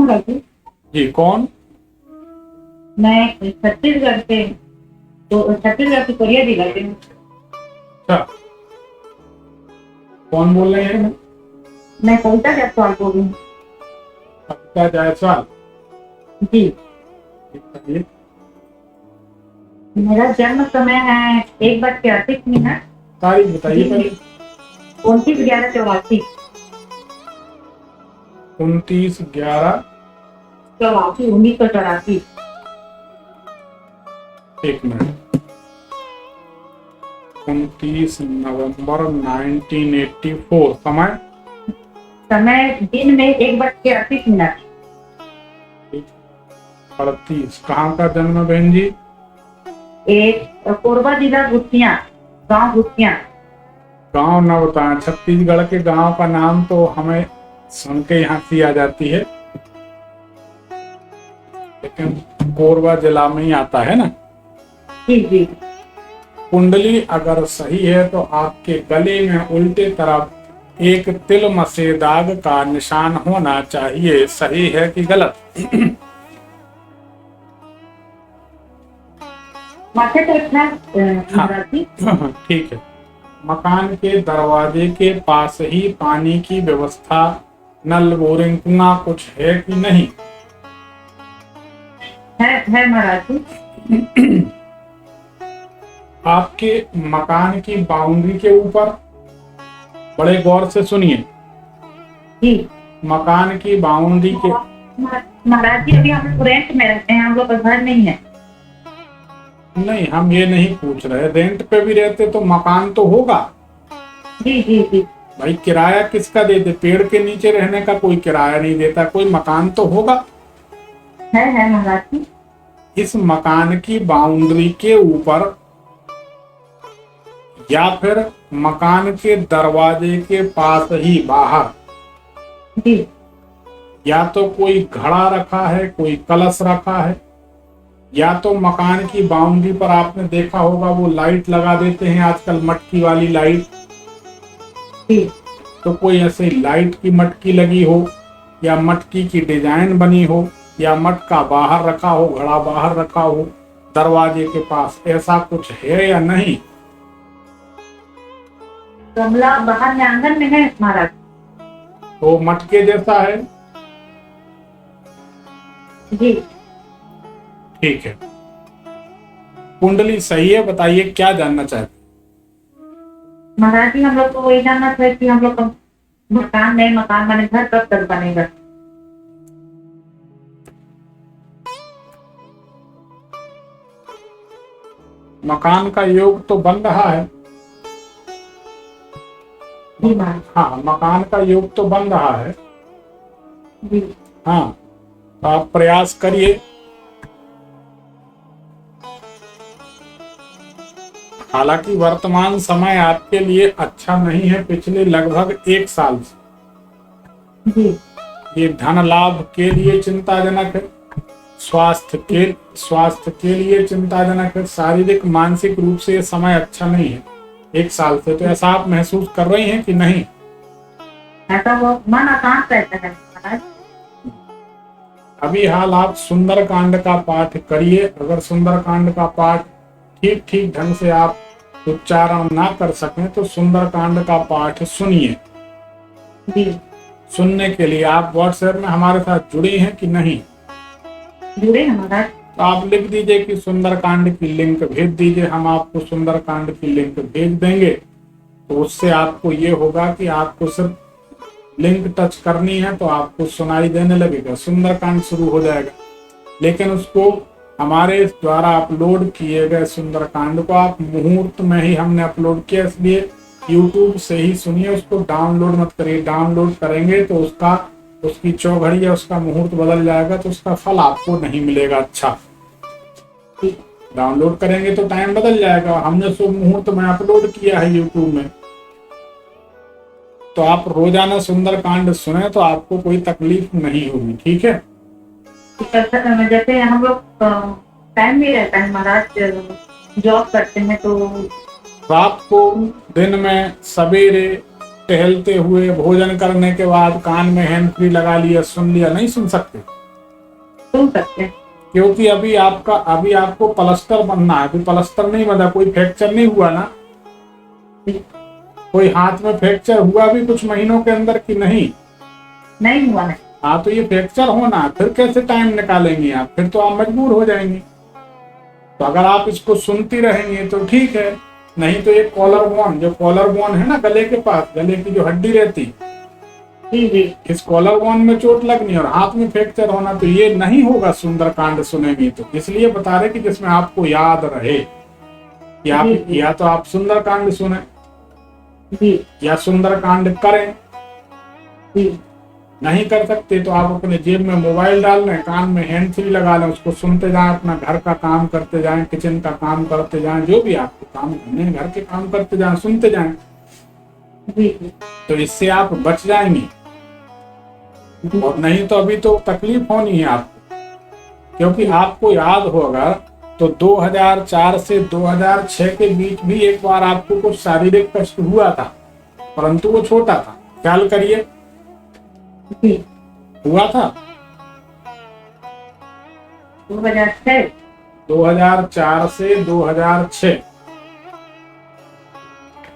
बाकी जी कौन? मैं छत्तीसगढ़ से, तो छत्तीसगढ़ से कोरिया जिला से हूँ। अच्छा, कौन बोल रहे हैं? मैं कविता जायसवाल बोल रही हूँ। कविता जायसवाल। जी, बताइए। मेरा जन्म समय है 1:38। तारीख बताइए पहले। 29/11/84। 29/11। 1984। एक मिनट। 29 नवंबर 1984। समय? समय दिन में 1:38। 38। कहाँ का जन्म है बहन जी? एक कोरबा जिला गुत्तियाँ, गाँव गुत्तियाँ। गांव न बताएं, छत्तीसगढ़ के गांव का नाम तो हमें सुन के यहाँ सी आ जाती है, लेकिन कोरबा जिला में ही आता है ना। जी जी। कुंडली अगर सही है तो आपके गले में उल्टे तरफ एक तिल मसे दाग का निशान होना चाहिए। सही है कि गलत? माथे पर इतना हाँ, मराठी। ठीक है। मकान के दरवाजे के पास ही पानी की व्यवस्था, नल बोरिंग कुआं कुछ है कि नहीं? है मराठी। आपके मकान की बाउंड्री के ऊपर, बड़े गौर से सुनिए, जी। मकान की बाउंड्री के, महाराज जी, अभी हम लोग रेंट में रहते हैं, हम लोग का घर नहीं है। नहीं हम ये नहीं पूछ रहे, रेंट पे भी रहते तो मकान तो होगा। जी जी जी। भाई किराया किसका देते? पेड़ के नीचे रहने का कोई किराया नहीं देता, कोई मकान तो होगा। है महाराज जी। इस मकान की बाउंड्री के ऊपर या फिर मकान के दरवाजे के पास ही बाहर जी। या तो कोई घड़ा रखा है, कोई कलश रखा है, या तो मकान की बाउंड्री पर आपने देखा होगा वो लाइट लगा देते हैं आजकल, मटकी वाली लाइट। जी। तो कोई ऐसे लाइट की मटकी लगी हो, या मटकी की डिजाइन बनी हो, या मटका बाहर रखा हो, घड़ा बाहर रखा हो दरवाजे के पास, ऐसा कुछ है या नहीं? गमला बाहर में आंगन में है महाराज। तो मटके जैसा है। जी। ठीक है, कुंडली सही है। बताइए क्या जानना चाहते? महाराज जी, हम लोग को वही जानना था कि हम लोग का मकान नहीं, मकान बने, घर कब तक बनेगा? मकान का योग तो बन रहा है। जी महाराज। हाँ, मकान का योग तो बन रहा है। जी। हाँ, तो आप प्रयास करिए। हालांकि वर्तमान समय आपके लिए अच्छा नहीं है पिछले लगभग 1 साल से। जी। ये धन लाभ के लिए चिंताजनक है, स्वास्थ्य के लिए चिंताजनक है, शारीरिक मानसिक रूप से ये समय अच्छा नहीं है 1 साल से। तो ऐसा आप महसूस कर रही हैं कि नहीं? ऐसा वो मन अशांत रहता है महाराज। अभी हाल आप सुंदरकांड का पाठ करिए। अगर सुंदरकांड का पाठ ठीक ठीक ढंग से आप उच्चारण ना कर सकें तो सुंदरकांड का पाठ सुनिए। जी। सुनने के लिए आप व्हाट्सएप में हमारे साथ जुड़े हैं कि नहीं? जुड़े हैं महाराज। तो आप लिख दीजिए कि सुंदरकांड की लिंक भेज दीजिए, हम आपको सुंदरकांड की लिंक भेज देंगे। तो उससे आपको ये होगा कि आपको सिर्फ लिंक टच करनी है तो आपको सुनाई देने लगेगा, सुंदरकांड शुरू हो जाएगा। लेकिन उसको हमारे द्वारा अपलोड किए गए सुंदरकांड को आप मुहूर्त में ही हमने अपलोड किया, इसलिए YouTube से ही सुनिए, उसको डाउनलोड मत करिए। डाउनलोड करेंगे तो उसकी चौघड़ी या उसका मुहूर्त बदल जाएगा, तो उसका फल आपको नहीं मिलेगा। अच्छा, डाउनलोड करेंगे तो टाइम बदल जाएगा। हमने शुभ मुहूर्त में अपलोड किया है YouTube में, तो आप रोजाना सुंदरकांड सुने तो आपको कोई तकलीफ नहीं होगी। ठीक है? जैसे हम लोग टाइम नहीं रहता है महाराज, जॉब करते हैं तो रात को, दिन में, सवेरे, टहलते हुए भोजन करने के बाद कान में हैंड फ्री लगा लिया, सुन लिया? नहीं सुन सकते, सुन सकते हैं। क्योंकि अभी आपको प्लास्टर बनना है। अभी प्लास्टर नहीं बना, कोई फ्रैक्चर नहीं हुआ ना? कोई हाथ में फ्रैक्चर हुआ भी कुछ महीनों के अंदर कि नहीं? नहीं हुआ है। हाँ, तो ये फ्रैक्चर होना, फिर कैसे टाइम निकालेंगे आप? फिर तो आप मजबूर हो जाएंगे। तो अगर आप इसको सुनती रहेंगे तो ठीक है, नहीं तो ये कॉलर बोन है ना गले के पास, गले की जो हड्डी रहती, जी जी। इस कॉलर बोन में चोट लगनी और हाथ में फ्रैक्चर होना, तो ये नहीं होगा सुंदरकांड सुनेंगी तो। इसलिए बता रहे कि जिसमें आपको याद रहे कि आप जी। या तो आप सुंदरकांड सुने जी या सुंदरकांड करें। जी। नहीं कर सकते तो आप अपने जेब में मोबाइल डाल लें, कान में हैंड फ्री लगा लें, उसको सुनते जाएं, अपना घर का काम करते जाएं, किचन का काम करते जाएं, जो भी आपको काम करने हैं घर के काम करते जाएं, सुनते जाएं। जी जी। तो इससे आप बच जाएंगे। और नहीं तो अभी तो तकलीफ होनी है आपको, क्योंकि आपको याद होगा तो 2004 से 2006 के बीच भी एक बार आपको कुछ शारीरिक कष्ट हुआ था, परंतु वो छोटा था। ख्याल करिए, जी। हुआ था 2006। 2004 से 2006।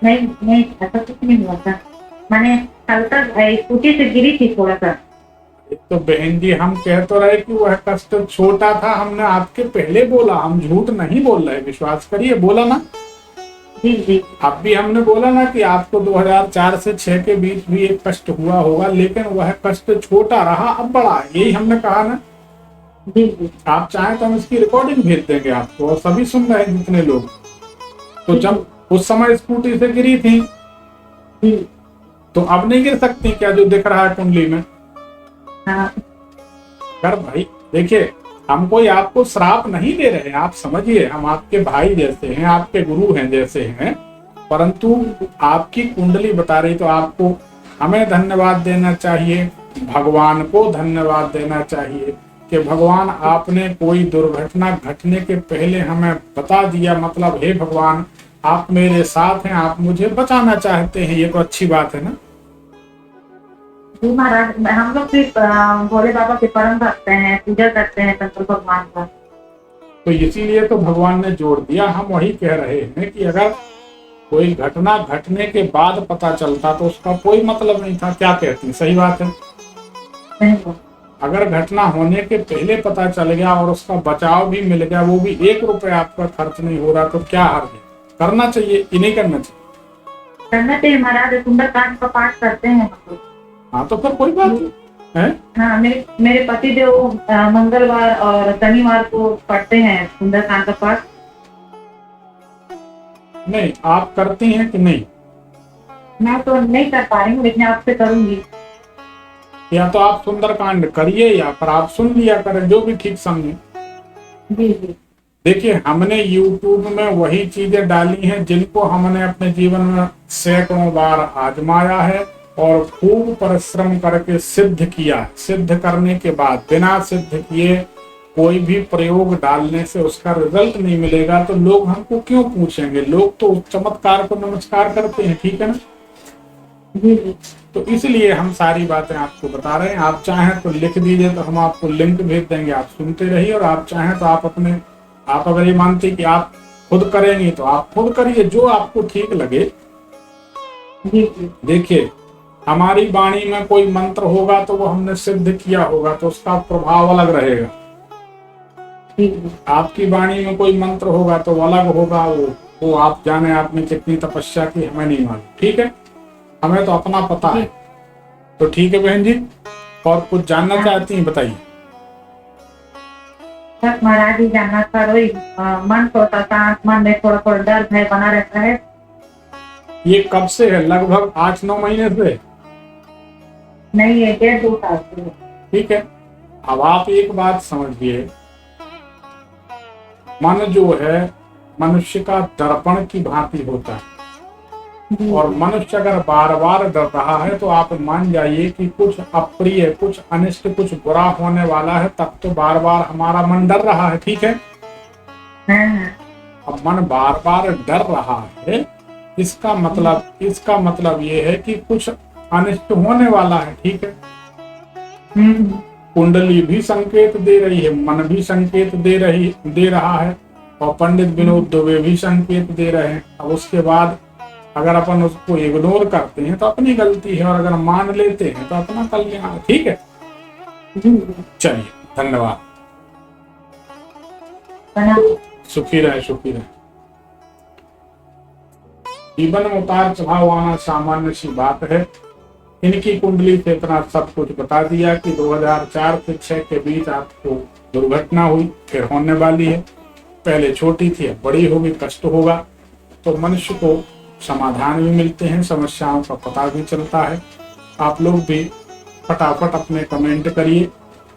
नहीं ऐसा कुछ नहीं हुआ था। मैंने कल तक स्कूटी से गिरी थी थोड़ा सा। तो बहन जी, हम कह तो रहे कि वह कष्ट छोटा था, हमने आपके पहले बोला, हम झूठ नहीं बोल रहे, विश्वास करिए, बोला ना? जी जी। अब भी हमने बोला ना कि आपको 2004 से 6 के बीच भी एक कष्ट हुआ होगा, लेकिन वह कष्ट छोटा रहा, अब बड़ा है, यही हमने कहा ना? जी जी। आप चाहें तो हम इसकी रिकॉर्डिंग भेज देंगे आपको, और सभी सुन रहे हैं जितने लोग। तो जब उस समय स्कूटी से गिरी थी जी। तो अब नहीं गिर सकती क्या, जो दिख रहा है कुंडली में? हाँ। कर भाई, देखिए, हम कोई आपको श्राप नहीं दे रहे हैं, आप समझिए, हम आपके भाई जैसे हैं, आपके गुरु हैं जैसे हैं, परंतु आपकी कुंडली बता रही, तो आपको हमें धन्यवाद देना चाहिए, भगवान को धन्यवाद देना चाहिए कि भगवान आपने कोई दुर्घटना घटने के पहले हमें बता दिया। मतलब हे भगवान, आप मेरे साथ हैं, आप मुझे बचाना चाहते हैं, ये तो अच्छी बात है ना? जी महाराज, हम लोग सिर्फ भोले बाबा के परम भक्त हैं, पूजा करते हैं शंकर भगवान का। तो इसीलिए तो भगवान ने जोड़ दिया। हम वही कह रहे हैं कि अगर कोई घटना घटने के बाद पता चलता तो उसका कोई मतलब नहीं था। क्या कहती, सही बात है? नहीं। अगर घटना होने के पहले पता चल गया और उसका बचाव भी मिल गया, वो भी 1 रुपए आपका खर्च नहीं हो रहा, तो क्या हर्ज है? करना चाहिए कि नहीं करना चाहिए? करना चाहिए महाराज, सुंदरकांड का पाठ करते हैं हम लोग। हाँ, तो फिर कोई बात नहीं है। हाँ, मेरे पति देव मंगलवार और शनिवार को पढ़ते हैं सुंदरकांड का पाठ। नहीं, आप करती हैं कि नहीं? मैं तो नहीं कर पा रही हूँ, लेकिन आपसे करूंगी। या तो आप सुंदरकांड करिए या फिर आप सुन लिया करें, जो भी ठीक समझे। जी जी। देखिए, हमने YouTube में वही चीजें डाली हैं जिनको हमने अपने जीवन में सैकड़ों बार आजमाया है और खूब परिश्रम करके सिद्ध किया। सिद्ध करने के बाद बिना सिद्ध किए कोई भी प्रयोग डालने से उसका रिजल्ट नहीं मिलेगा, तो लोग हमको क्यों पूछेंगे? लोग तो चमत्कार को नमस्कार करते हैं, ठीक है ना? जी जी। तो इसलिए हम सारी बातें आपको बता रहे हैं। आप चाहें तो लिख दीजिए, तो हम आपको लिंक भेज देंगे, आप सुनते रहिए। और आप चाहें तो आप अगर ये मानते कि आप खुद करेंगी तो आप खुद करिए, जो आपको ठीक लगे। जी जी। देखिए, हमारी वाणी में कोई मंत्र होगा तो वो हमने सिद्ध किया होगा, तो उसका प्रभाव अलग रहेगा। जी जी। आपकी वाणी में कोई मंत्र होगा तो अलग होगा, वो आप जाने आपने कितनी तपस्या की, हमें नहीं मालूम, ठीक है? हमें तो अपना पता है। तो ठीक है बहन जी, और कुछ जानना चाहती हैं, बताइए। बस महाराज जी, जानना था, वही मन थोड़ा सा, मन में थोड़ा थोड़ा डर भय बना रहता है। ये कब से है? लगभग 8-9 महीने से? नहीं, ये 1.5-2 साल से है। ठीक है, अब आप एक बात समझिए, मन जो है मनुष्य का दर्पण की भांति होता है, और मनुष्य अगर बार बार डर रहा है तो आप मान जाइए कि कुछ अप्रिय, कुछ अनिष्ट, कुछ बुरा होने वाला है, तब तो बार बार हमारा मन डर रहा है, ठीक है? अब मन बार बार डर रहा है इसका मतलब ये है कि कुछ अनिष्ट होने वाला है। ठीक है, कुंडली भी संकेत दे रही है, मन भी संकेत दे रहा है, और पंडित विनोद दुबे भी संकेत दे रहे हैं। अब उसके बाद अगर अपन उसको इग्नोर करते हैं तो अपनी गलती है, और अगर मान लेते हैं तो अपना कल्याण है। ठीक है, चलिए, धन्यवाद। सुखी रहे, सुखी रहे। जीवन में उतार चढ़ाव आना सामान्य सी बात है। इनकी कुंडली से इतना सब कुछ बता दिया कि 2004 से 6 के बीच आपको दुर्घटना हुई, फिर होने वाली है। पहले छोटी थी, अब बड़ी होगी, कष्ट होगा। तो मनुष्य को समाधान भी मिलते हैं, समस्याओं का पता भी चलता है। आप लोग भी फटाफट अपने कमेंट करिए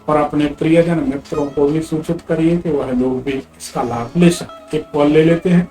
और अपने प्रियजन मित्रों को भी सूचित करिए कि वह लोग भी इसका लाभ ले सकें। एक कॉल ले लेते हैं।